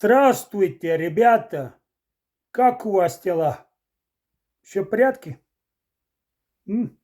Здравствуйте, ребята! Как у вас дела? Все в порядке? Mm?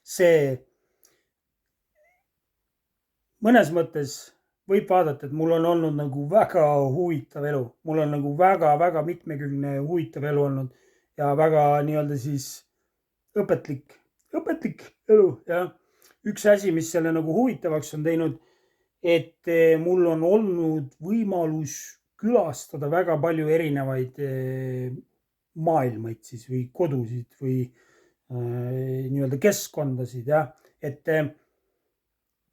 See mõnes mõttes võib vaadata, et mul on olnud nagu väga huvitav elu. Mul on nagu väga-väga mitmekülgne huvitav elu olnud ja väga nii-öelda siis õpetlik elu. Ja üks asi, mis selle nagu huvitavaks on teinud, et mul on olnud võimalus külastada väga palju erinevaid maailmaid siis või kodusid või nii-öelda keskkondasid, jah. Et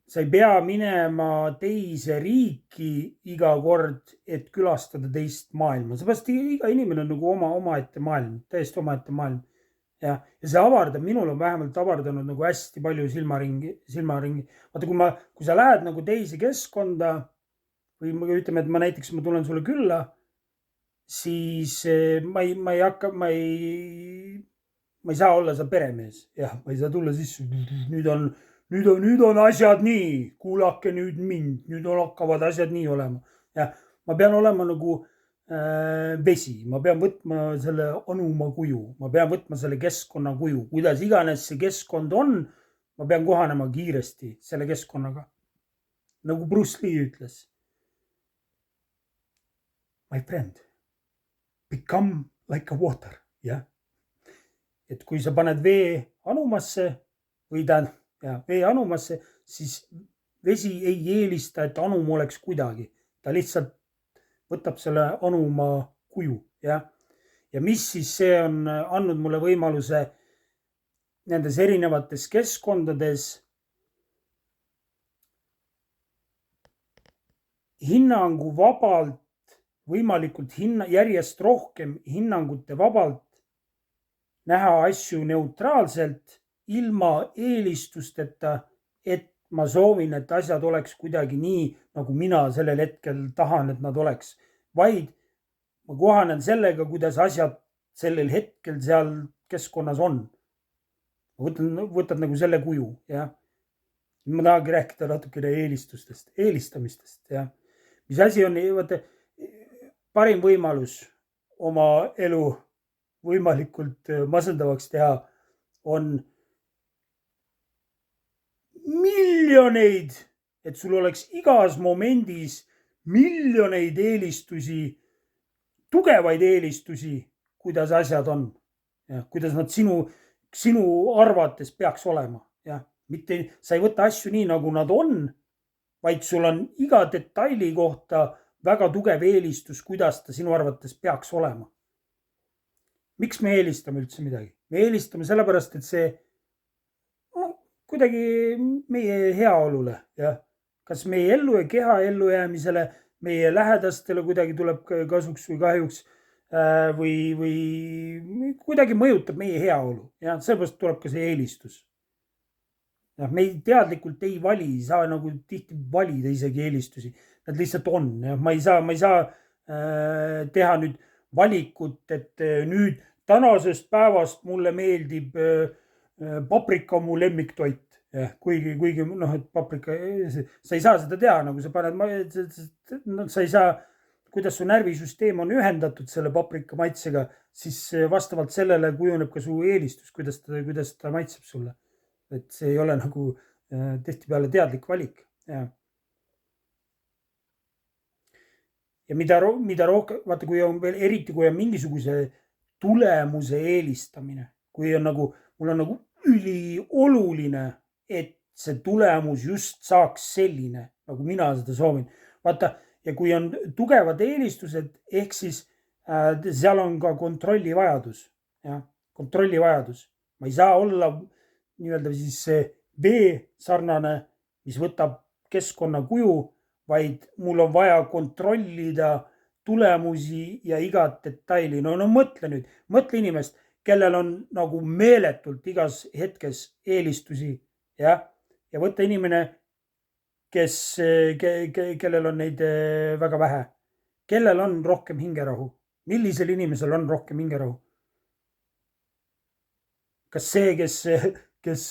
sa ei pea minema teise riiki iga kord, et külastada teist maailma. Seepärast iga inimene on nagu omaette maailm, täiesti omaette maailm. Ja see avardab, minul on vähemalt avardanud nagu hästi palju silmaringi. Vaata, kui sa lähed nagu teise keskkonda või ütleme, et ma tulen sulle külla, siis ma ei saa olla sa peremees. Jah, ma ei saa tulla sisse. Nüüd on asjad nii, kuulake nüüd mind, nüüd hakkavad asjad nii olema. Ja ma pean olema nagu vesi, ma pean võtma selle anuma kuju, ma pean võtma selle keskkonna kuju, kuidas iganes see keskkond on, ma pean kohanema kiiresti selle keskkonnaga. Nagu Bruce Lee ütles. My friend, become like a water, jah. Et kui sa paned vee anumasse või vee anumasse, siis vesi ei eelista, et anum oleks kuidagi. Ta lihtsalt võtab selle anuma kuju, jah. Ja mis siis see on andnud mulle võimaluse nendes erinevates keskkondades hinnangu vabalt, võimalikult järjest rohkem hinnangute vabalt näha asju neutraalselt, ilma eelistusteta, et ma soovin, et asjad oleks kuidagi nii, nagu mina sellel hetkel tahan, et nad oleks. Vaid ma kohanen sellega, kuidas asjad sellel hetkel seal keskkonnas on. Võtad nagu selle kuju, jah. Ma tahagi rääkida natukene eelistamistest, jah. Mis asi on, vaata, parim võimalus oma elu võimalikult masendavaks teha on miljoneid, et sul oleks igas momendis miljoneid eelistusi, tugevaid eelistusi, kuidas asjad on. Ja, kuidas nad sinu arvates peaks olema. Ja, mitte, sa ei võta asju nii, nagu nad on, vaid sul on iga detaili kohta väga tugev eelistus, kuidas ta sinu arvates peaks olema. Miks me eelistame üldse midagi? Me eelistame sellepärast, et see kuidagi meie heaolule, jah. Kas meie keha ellujäämisele, meie lähedastele kuidagi tuleb kasuks või kahjuks või kuidagi mõjutab meie heaolu. Ja sellepärast tuleb ka see eelistus. Ja, me teadlikult ei vali, ei saa nagu tihti valida isegi eelistusi. Nad lihtsalt on. Ja ma ei saa teha nüüd valikut, et nüüd tänasest päevast mulle meeldib paprika mu lemmiktoit. Ja, kuigi et paprika, sa ei saa seda teha, nagu sa paned, sa ei saa, kuidas su närvisüsteem on ühendatud selle paprika maitsega, siis vastavalt sellele kujuneb ka su eelistus, kuidas ta maitseb sulle. Et see ei ole nagu tihtipeale teadlik valik. Ja mida rohkem, vaata, kui on veel, eriti kui on mingisuguse tulemuse eelistamine, kui on nagu, mul on nagu ülioluline, et see tulemus just saaks selline, nagu mina seda soovin. Vaata, ja kui on tugevad eelistused, ehk siis seal on ka kontrollivajadus. Ja, kontrollivajadus. Ma ei saa olla nii-öelda siis vee sarnane, mis võtab keskkonna kuju, vaid mul on vaja kontrollida tulemusi ja igat detaili. No mõtle inimest, kellel on nagu meeletult igas hetkes eelistusi, ja võtta inimene, kellel on neid väga vähe. Kellel on rohkem hingerahu? Millisel inimesel on rohkem hingerahu? Kas see, kes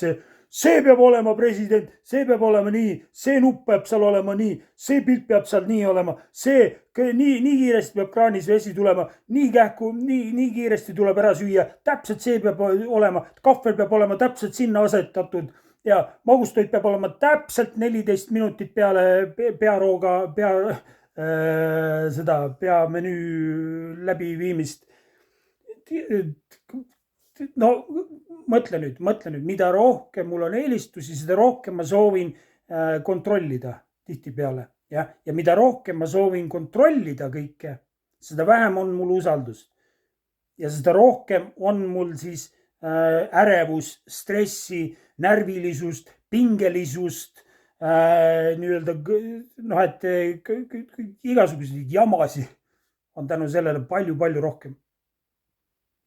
see peab olema president, see peab olema nii, see nupp peab seal olema nii, see pilt peab seal nii olema, see nii kiiresti peab kraanis vesi tulema, nii kähku, nii kiiresti tuleb ära süüa, täpselt see peab olema, kahvel peab olema täpselt sinna asetatud ja magustoit peab olema täpselt 14 minutit peale peamenüü läbiviimist. No mõtle nüüd, mida rohkem mul on eelistusi, seda rohkem ma soovin kontrollida tihtipeale. Ja mida rohkem ma soovin kontrollida kõike, seda vähem on mul usaldust. Ja seda rohkem on mul siis ärevus, stressi, närvilisust, pingelisust, nii-öelda, et igasuguseid jamasi on tänu sellele palju rohkem.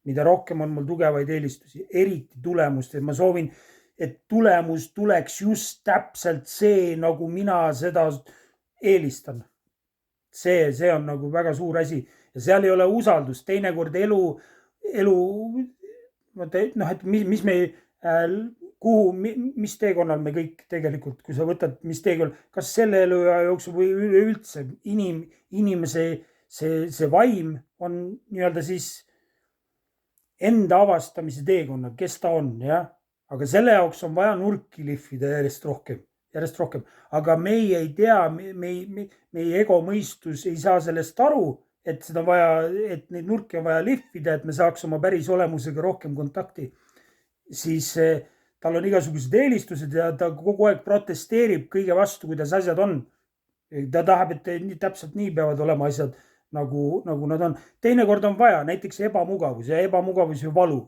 Mida rohkem on mul tugevaid eelistusi, eriti tulemust, et ma soovin, et tulemus tuleks just täpselt see, nagu mina seda eelistan. See on nagu väga suur asi ja seal ei ole usaldust. Teinekord elu, et mis me, mis teekonnal me kõik tegelikult, kui sa võtad, mis teekonnal, kas selle eluea jooksul või üleüldse inimese see vaim on nii-öelda siis enda avastamise teekonnal, kes ta on, jah. Aga selle jaoks on vaja nurki lihvida järjest rohkem. Aga meie ei tea, meie ego mõistus ei saa sellest aru, et seda vaja, et neid nurki on vaja lihvida, et me saaks oma päris olemusega rohkem kontakti. Siis tal on igasugused eelistused ja ta kogu aeg protesteerib kõige vastu, kuidas asjad on. Ta tahab, et täpselt nii peavad olema asjad, nagu nad on. Teinekord on vaja näiteks ebamugavus ja ebamugavus ja valu.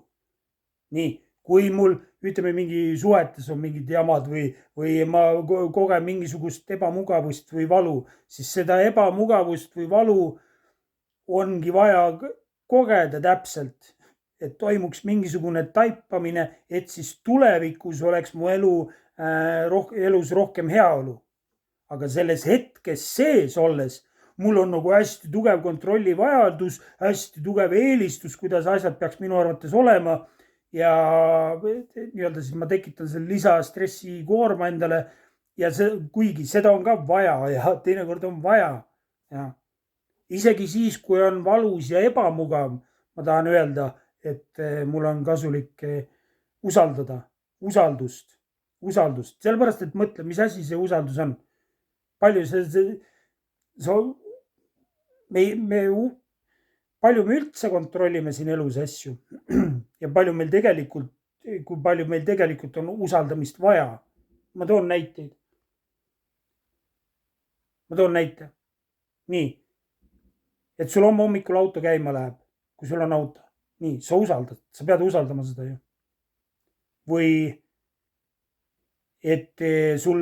Nii, kui mul, ütleme, mingi suhetes on mingid jamad või ma kogen mingisugust ebamugavust või valu, siis seda ebamugavust või valu ongi vaja kogeda täpselt, et toimuks mingisugune taipamine, et siis tulevikus oleks mu elus rohkem heaolu. Aga selles hetkes sees olles mul on nagu hästi tugev kontrollivajadus, hästi tugev eelistus, kuidas asjad peaks minu arvates olema ja nii-öelda siis ma tekitan selle lisastressi koorma endale ja kuigi seda on ka vaja ja teinekord on vaja. Ja. Isegi siis, kui on valus ja ebamugav, ma tahan öelda, et mul on kasulik usaldada, usaldust. Sellepärast, et mõtle, mis asi see usaldus on. Palju palju me üldse kontrollime siin elus asju ja kui palju meil tegelikult on usaldamist vaja. Ma toon näite. Nii, et sul hommikul auto käima läheb, kui sul on auto. Nii, sa pead usaldama seda ju. Või et sul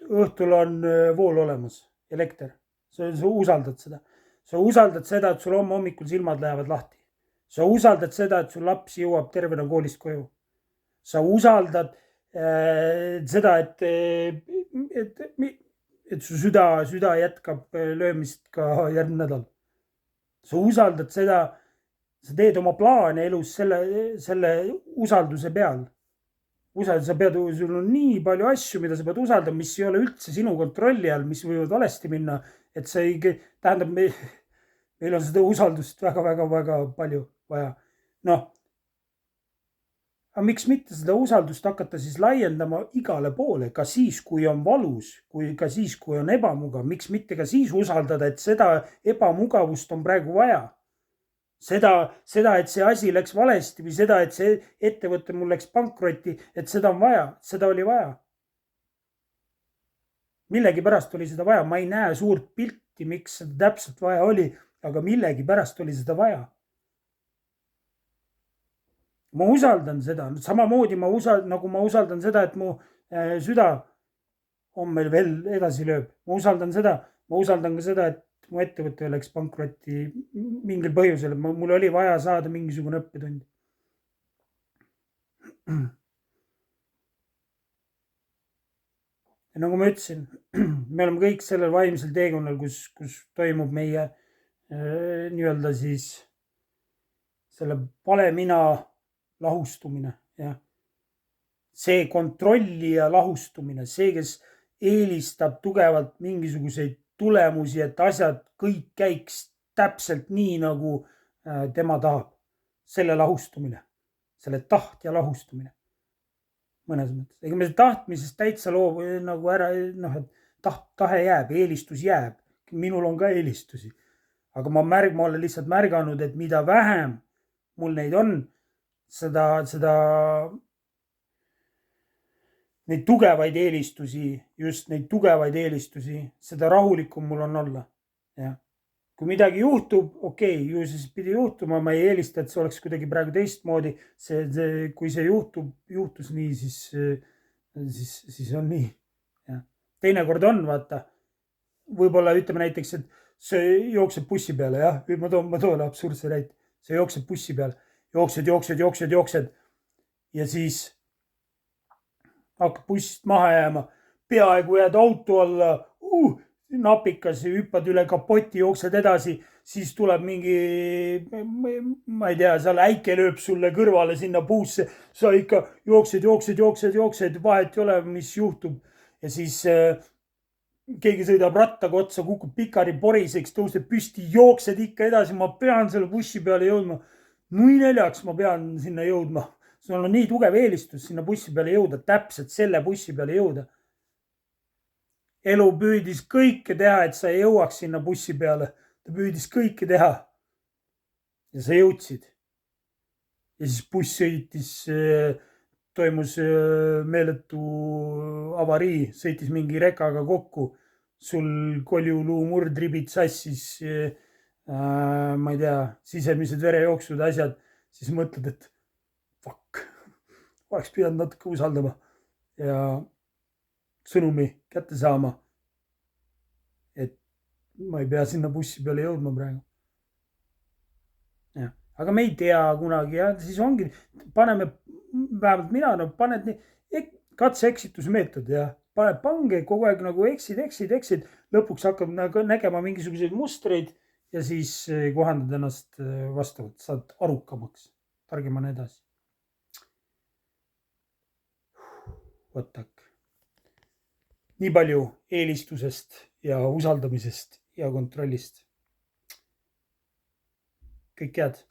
õhtul on vool olemas, elekter. Sa usaldad seda. Sa usaldad seda, et sul hommikul silmad lähevad lahti. Sa usaldad seda, et sul laps jõuab tervena koolist koju. Sa usaldad seda, et su süda jätkab löömist ka järgmine nädal. Sa usaldad seda, sa teed oma plaane elus selle usalduse peal. Sul on nii palju asju, mida sa pead usaldama, mis ei ole üldse sinu kontrolli all, mis võivad valesti minna, et see tähendab, meil on seda usaldust väga palju vaja. Aga miks mitte seda usaldust hakata siis laiendama igale poole, ka siis, kui on valus, ka siis, kui on ebamugav, miks mitte ka siis usaldada, et seda ebamugavust on praegu vaja. Seda, et see asi läks valesti või seda, et see ettevõte mul läks pankrotti, et seda on vaja, seda oli vaja. Millegi pärast oli seda vaja, ma ei näe suurt pilti, miks seda täpselt vaja oli, aga millegi pärast oli seda vaja. Ma usaldan seda, samamoodi nagu ma usaldan seda, et mu süda on meil veel edasi lööb. Ma usaldan ka seda, et mu ettevõte läks pankrotti mingil põhjusel, mul oli vaja saada mingisugune õppetund. Ja nagu ma ütlesin, me oleme kõik sellel vaimsel teekonnal, kus toimub meie nii-öelda siis selle vale mina lahustumine. Ja. see kontrolli ja lahustumine, see, kes eelistab tugevalt mingisuguseid tulemusi, et asjad kõik käiks täpselt nii, nagu tema tahab. Selle lahustumine, selle taht ja lahustumine. Mõnes mõttes. Ega me tahtmisest täitsa nagu ära, et tahe jääb, eelistus jääb. Minul on ka eelistusi. Aga ma olen lihtsalt märganud, et mida vähem mul neid on, neid tugevaid eelistusi, just neid tugevaid eelistusi, seda rahulikum mul on olla. Ja. Kui midagi juhtub, okei, ju siis pidi juhtuma, ma ei eelista, et see oleks kuidagi praegu teistmoodi. Kui see juhtus nii, siis on nii. Ja. Teinekord on, vaata, võib-olla ütleme näiteks, et see jookseb bussi peale, jah, ma toon absurdse näite. See jookseb bussi peale, jooksed ja siis hakkab bussist maha jääma, peaaegu jääd auto alla, napikas, hüppad üle kapoti, jooksed edasi, siis tuleb mingi, ma ei tea, seal äike lööb sulle kõrvale sinna puusse, sa ikka jooksed, vahet ei ole, mis juhtub ja siis keegi sõidab rattaga otsa, kukub pikari poriseks, tõuseb püsti, jooksed ikka edasi, ma pean selle bussi peale jõudma. Nui neljaks ma pean sinna jõudma. Sul on nii tugev eelistus sinna bussi peale jõuda, täpselt selle bussi peale jõuda. Elu püüdis kõike teha, et sa ei jõuaks sinna bussi peale. Ta püüdis kõike teha. Ja sa jõudsid. Ja siis buss sõitis, toimus meeletu avarii, sõitis mingi rekaga kokku. Sul koljuluu murdribid sassis, ma ei tea, sisemised verejooksud, asjad. Siis mõtled, et fuck, oleks pidanud natuke usaldama ja sõnumi kätte saama, et ma ei pea sinna bussi peale jõudma praegu. Ja. Aga me ei tea kunagi ja siis ongi, paneme, vähemalt mina, paned nii, katse-eksitusmeetod ja pange kogu aeg nagu eksid, lõpuks hakkab nägema mingisuguseid mustreid ja siis kohandad ennast vastavalt, saad arukamaks, targemana edasi. Võtak. Nii palju eelistusest ja usaldamisest ja kontrollist. Kõik head.